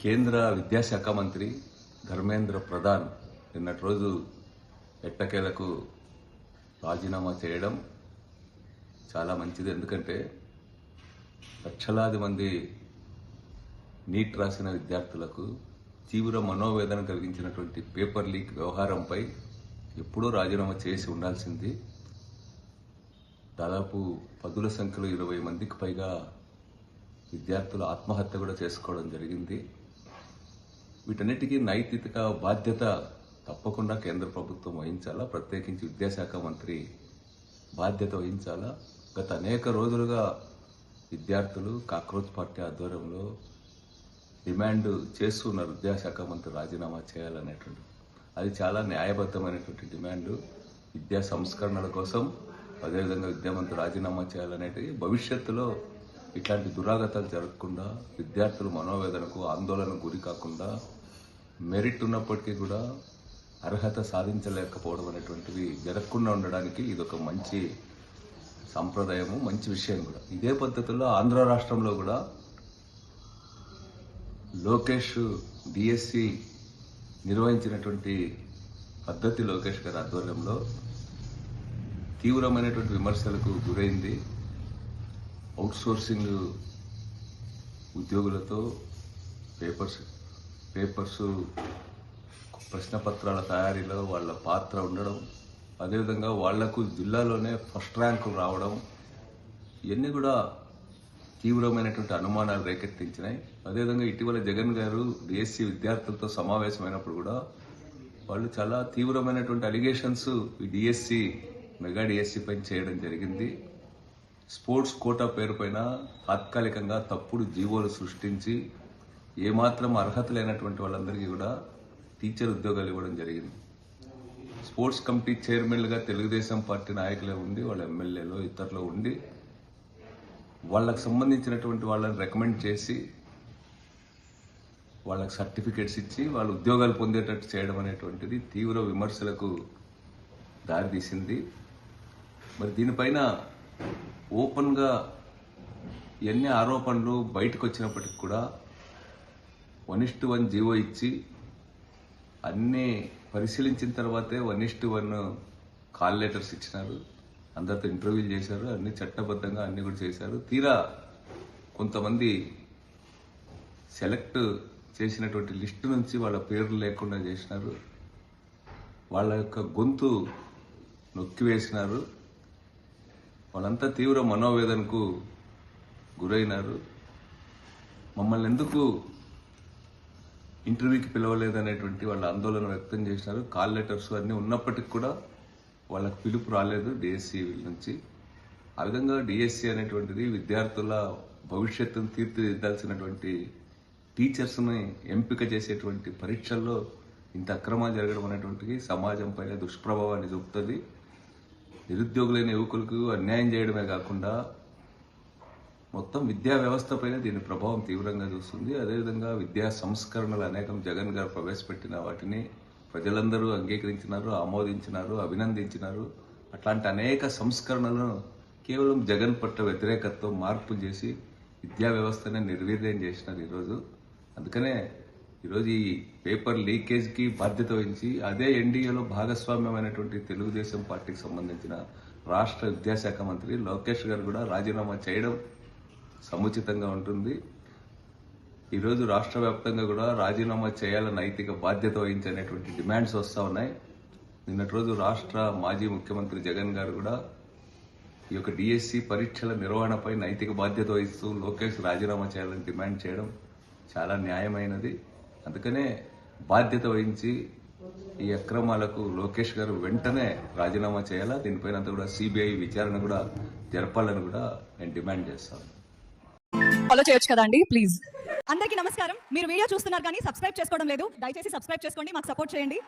కేంద్ర విద్యాశాఖ మంత్రి ధర్మేంద్ర ప్రధాన్ నిన్నటి రోజు ఎట్టకేలకు రాజీనామా చేయడం చాలా మంచిది. ఎందుకంటే లక్షలాది మంది నీట్ రాసిన విద్యార్థులకు తీవ్ర మనోవేదన కలిగించినటువంటి పేపర్ లీక్ వ్యవహారంపై ఎప్పుడూ రాజీనామా చేసి ఉండాల్సింది. దాదాపు పదుల సంఖ్యలో 20 మందికి పైగా విద్యార్థులు ఆత్మహత్య కూడా చేసుకోవడం జరిగింది. వీటన్నిటికీ నైతిక బాధ్యత తప్పకుండా కేంద్ర ప్రభుత్వం వహించాలా, ప్రత్యేకించి విద్యాశాఖ మంత్రి బాధ్యత వహించాలా. గత అనేక రోజులుగా విద్యార్థులు కాక్రోచ్ పార్టీ ఆధ్వర్యంలో డిమాండ్ చేస్తున్నారు విద్యాశాఖ మంత్రి రాజీనామా చేయాలనేటువంటి. అది చాలా న్యాయబద్ధమైనటువంటి డిమాండ్. విద్యా సంస్కరణల కోసం అదేవిధంగా విద్యామంత్రి రాజీనామా చేయాలనేది భవిష్యత్తులో ఇట్లాంటి దురాగతాలు జరగకుండా, విద్యార్థులు మనోవేదనకు ఆందోళనకు గురి కాకుండా, మెరిట్ ఉన్నప్పటికీ కూడా అర్హత సాధించలేకపోవడం అనేటువంటివి జరగకుండా ఉండడానికి ఇదొక మంచి సంప్రదాయము, మంచి విషయం కూడా. ఇదే పద్ధతిలో ఆంధ్ర రాష్ట్రంలో కూడా లోకేష్ డిఎస్సి నిర్వహించినటువంటి పద్ధతి లోకేష్ గారి ఆధ్వర్యంలో తీవ్రమైనటువంటి విమర్శలకు గురైంది. అవుట్సోర్సింగ్ ఉద్యోగులతో పేపర్స్ ప్రశ్నపత్రాల తయారీలో వాళ్ళ పాత్ర ఉండడం, అదేవిధంగా వాళ్లకు జిల్లాలోనే ఫస్ట్ ర్యాంకులు రావడం, ఇవన్నీ కూడా తీవ్రమైనటువంటి అనుమానాలు రేకెత్తించినాయి. అదేవిధంగా ఇటీవల జగన్ గారు డిఎస్సి విద్యార్థులతో సమావేశమైనప్పుడు కూడా వాళ్ళు చాలా తీవ్రమైనటువంటి అలిగేషన్స్ ఈ డిఎస్సి మెగా డిఎస్సి పైన చేయడం జరిగింది. స్పోర్ట్స్ కోటా పేరు పైన తాత్కాలికంగా తప్పుడు జీవోలు సృష్టించి ఏమాత్రం అర్హత లేనటువంటి వాళ్ళందరికీ కూడా టీచర్ ఉద్యోగాలు ఇవ్వడం జరిగింది. స్పోర్ట్స్ కమిటీ చైర్మన్లుగా తెలుగుదేశం పార్టీ నాయకులే ఉండి, వాళ్ళ ఎమ్మెల్యేలు ఇతరులు ఉండి వాళ్ళకు సంబంధించినటువంటి వాళ్ళని రికమెండ్ చేసి వాళ్ళకి సర్టిఫికేట్స్ ఇచ్చి వాళ్ళు ఉద్యోగాలు పొందేటట్టు చేయడం అనేటువంటిది తీవ్ర విమర్శలకు దారితీసింది. మరి దీనిపైన ఓపెన్గా ఎన్ని ఆరోపణలు బయటకు వచ్చినప్పటికి కూడా 1:1 జీవో ఇచ్చి అన్నీ పరిశీలించిన తర్వాతే 1:1 కాల్ లెటర్స్ ఇచ్చినారు. అందరితో ఇంటర్వ్యూలు చేశారు, అన్ని చట్టబద్ధంగా అన్ని కూడా చేశారు. తీరా కొంతమంది సెలెక్ట్ చేసినటువంటి లిస్టు నుంచి వాళ్ళ పేర్లు లేకుండా చేసినారు, వాళ్ళ యొక్క గొంతు నొక్కివేసినారు. వాళ్ళంతా తీవ్ర మనోవేదనకు గురైనారు. మమ్మల్ని ఎందుకు ఇంటర్వ్యూకి పిలవలేదనేటువంటి వాళ్ళ ఆందోళన వ్యక్తం చేసినారు. కాల్ లెటర్స్ అన్నీ ఉన్నప్పటికీ కూడా వాళ్ళకు పిలుపు రాలేదు డిఎస్సి నుంచి. ఆ విధంగా డిఎస్సి అనేటువంటిది విద్యార్థుల భవిష్యత్తును తీర్చిదిద్దాల్సినటువంటి టీచర్స్ని ఎంపిక చేసేటువంటి పరీక్షల్లో ఇంత అక్రమాలు జరగడం అనేటువంటిది సమాజం పైన దుష్ప్రభావాన్ని చూపుతుంది. నిరుద్యోగులైన యువకులకు అన్యాయం చేయడమే కాకుండా మొత్తం విద్యా వ్యవస్థ పైన దీని ప్రభావం తీవ్రంగా చూస్తుంది. అదేవిధంగా విద్యా సంస్కరణలు అనేకం జగన్ గారు ప్రవేశపెట్టిన వాటిని ప్రజలందరూ అంగీకరించినారు, ఆమోదించినారు, అభినందించినారు. అట్లాంటి అనేక సంస్కరణలను కేవలం జగన్ పట్ల వ్యతిరేకతతో మార్పు చేసి విద్యా వ్యవస్థనే నిర్వీర్యం చేసినారు ఈరోజు. అందుకనే ఈరోజు ఈ పేపర్ లీకేజ్కి బాధ్యత వహించి అదే ఎన్డీఏలో భాగస్వామ్యమైనటువంటి తెలుగుదేశం పార్టీకి సంబంధించిన రాష్ట్ర విద్యాశాఖ మంత్రి లోకేష్ గారు కూడా రాజీనామా చేయడం సముచితంగా ఉంటుంది. ఈరోజు రాష్ట్ర వ్యాప్తంగా కూడా రాజీనామా చేయాలని నైతిక బాధ్యత వహించేటువంటి డిమాండ్స్ వస్తూ ఉన్నాయి. నిన్నటి రోజు రాష్ట్ర మాజీ ముఖ్యమంత్రి జగన్ గారు కూడా ఈ యొక్క డిఎస్సి పరీక్షల నిర్వహణపై నైతిక బాధ్యత వహిస్తూ లోకేష్ రాజీనామా చేయాలని డిమాండ్ చేయడం చాలా న్యాయమైనది. అందుకనే బాధ్యత వహించి ఈ అక్రమాలకు లోకేష్ గారు వెంటనే రాజీనామా చేయాలా, దీనిపైన అంతా కూడా సిబిఐ విచారణ కూడా జరపాలని కూడా నేను డిమాండ్ చేస్తాను. ఫాలో చేయొచ్చు కదండి ప్లీజ్. అందరికీ నమస్కారం. మీరు వీడియో చూస్తున్నారు కానీ సబ్స్క్రైబ్ చేసుకోవడం లేదు. దయచేసి సబ్స్క్రైబ్ చేసుకోండి, మాకు సపోర్ట్ చేయండి.